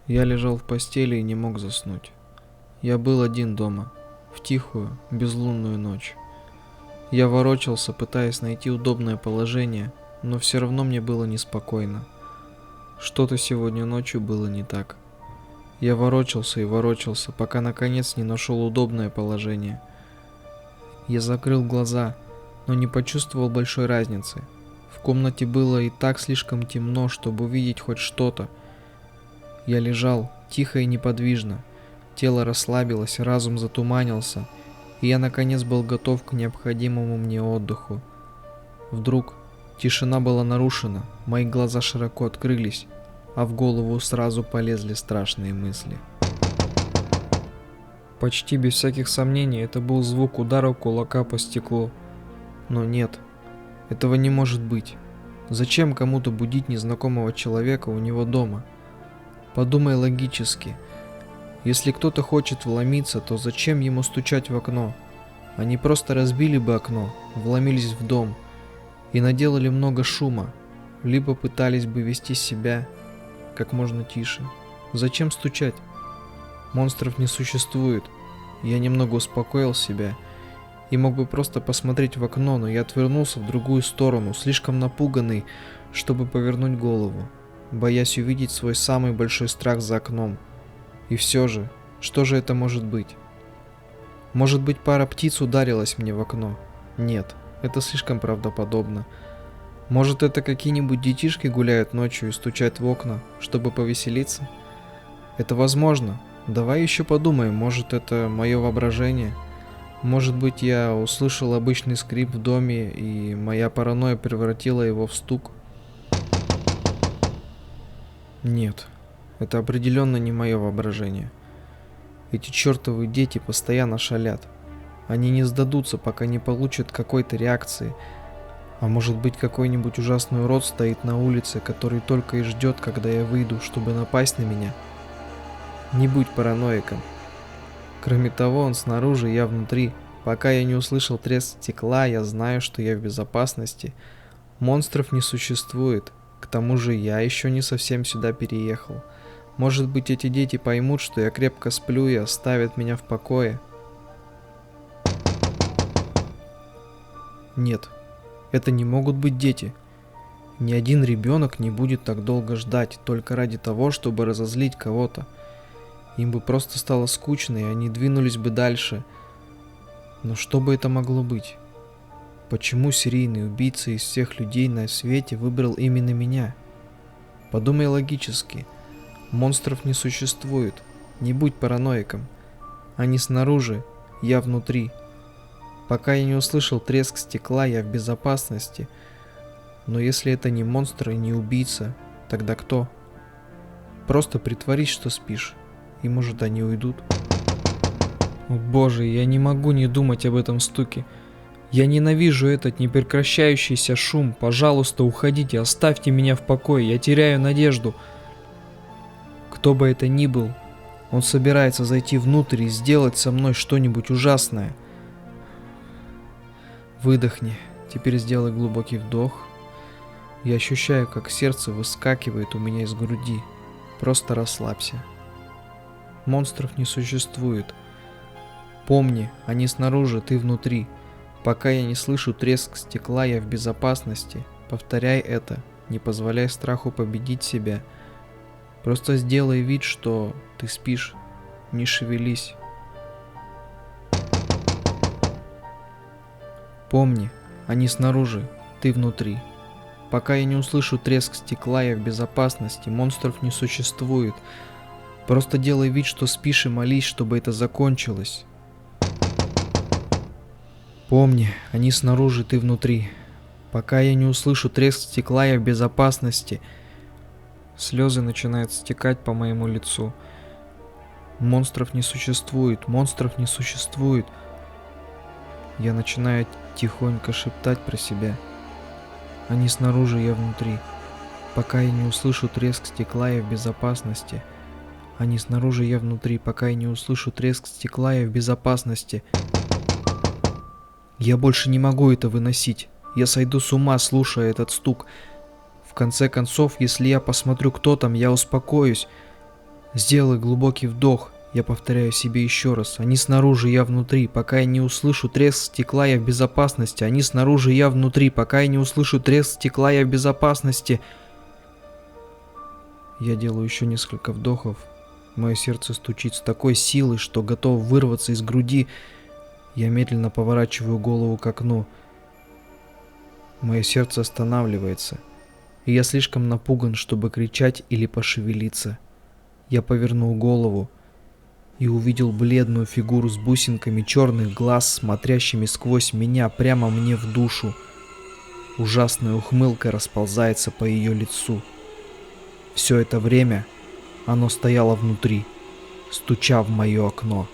Я лежал в постели и не мог заснуть. Я был один дома, в тихую, безлунную ночь. Я ворочался, пытаясь найти удобное положение, но все равно мне было неспокойно. Что-то сегодня ночью было не так. Я ворочался и ворочался, пока наконец не нашел удобное положение. Я закрыл глаза, но не почувствовал большой разницы. В комнате было и так слишком темно, чтобы увидеть хоть что-то. Я лежал, тихо и неподвижно. Тело расслабилось, разум затуманился, и я наконец был готов к необходимому мне отдыху. Вдруг тишина была нарушена, мои глаза широко открылись, а в голову сразу полезли страшные мысли. Почти без всяких сомнений это был звук удара кулака по стеклу. Но нет, этого не может быть. Зачем кому-то будить незнакомого человека у него дома? Подумай логически. Если кто-то хочет вломиться, то зачем ему стучать в окно? Они просто разбили бы окно, вломились в дом и наделали много шума, либо пытались бы вести себя как можно тише. Зачем стучать? Монстров не существует. Я немного успокоил себя и мог бы просто посмотреть в окно, но я отвернулся в другую сторону, слишком напуганный, чтобы повернуть голову, боясь увидеть свой самый большой страх за окном. И все же, что же это может быть? Может быть, пара птиц ударилась мне в окно? Нет, это слишком правдоподобно. Может, это какие-нибудь детишки гуляют ночью и стучат в окна, чтобы повеселиться? Это возможно. Давай еще подумаем, может, это мое воображение? Может быть, я услышал обычный скрип в доме, и моя паранойя превратила его в стук? Нет, это определенно не мое воображение. Эти чертовы дети постоянно шалят. Они не сдадутся, пока не получат какой-то реакции. А может быть, какой-нибудь ужасный урод стоит на улице, который только и ждет, когда я выйду, чтобы напасть на меня? Не будь параноиком. Кроме того, он снаружи, я внутри. Пока я не услышал треск стекла, я знаю, что я в безопасности. Монстров не существует. К тому же я еще не совсем сюда переехал. Может быть, эти дети поймут, что я крепко сплю и оставят меня в покое? Нет, это не могут быть дети. Ни один ребенок не будет так долго ждать, только ради того, чтобы разозлить кого-то. Им бы просто стало скучно, и они двинулись бы дальше. Но что бы это могло быть? Почему серийный убийца из всех людей на свете выбрал именно меня? Подумай логически. Монстров не существует. Не будь параноиком. Они снаружи, я внутри. Пока я не услышал треск стекла, я в безопасности. Но если это не монстр и не убийца, тогда кто? Просто притворись, что спишь, и может они уйдут. О боже, я не могу не думать об этом стуке. Я ненавижу этот непрекращающийся шум. Пожалуйста, уходите, оставьте меня в покое, я теряю надежду. Кто бы это ни был, он собирается зайти внутрь и сделать со мной что-нибудь ужасное. Выдохни, теперь сделай глубокий вдох. Я ощущаю, как сердце выскакивает у меня из груди. Просто расслабься. Монстров не существует. Помни, они снаружи, ты внутри. Пока я не слышу треск стекла, я в безопасности. Повторяй это, не позволяй страху победить себя. Просто сделай вид, что ты спишь, не шевелись. Помни, они снаружи, ты внутри. Пока я не услышу треск стекла, я в безопасности, монстров не существует. Просто делай вид, что спишь и молись, чтобы это закончилось. Помни, они снаружи, ты внутри. Пока я не услышу треск стекла, я в безопасности. Слезы начинают стекать по моему лицу. Монстров не существует, монстров не существует. Я начинаю тихонько шептать про себя. Они снаружи, я внутри. Пока я не услышу треск стекла, я в безопасности. Они снаружи, я внутри. Пока я не услышу треск стекла, я в безопасности. Я больше не могу это выносить. Я сойду с ума, слушая этот стук. В конце концов, если я посмотрю, кто там, я успокоюсь. Сделай глубокий вдох. Я повторяю себе еще раз. Они снаружи, я внутри. Пока я не услышу треск стекла, я в безопасности. Они снаружи, я внутри. Пока я не услышу треск стекла, я в безопасности. Я делаю еще несколько вдохов. Мое сердце стучит с такой силой, что готово вырваться из груди. Я медленно поворачиваю голову к окну. Мое сердце останавливается, и я слишком напуган, чтобы кричать или пошевелиться. Я повернул голову и увидел бледную фигуру с бусинками черных глаз, смотрящими сквозь меня прямо мне в душу. Ужасная ухмылка расползается по ее лицу. Все это время оно стояло внутри, стуча в мое окно.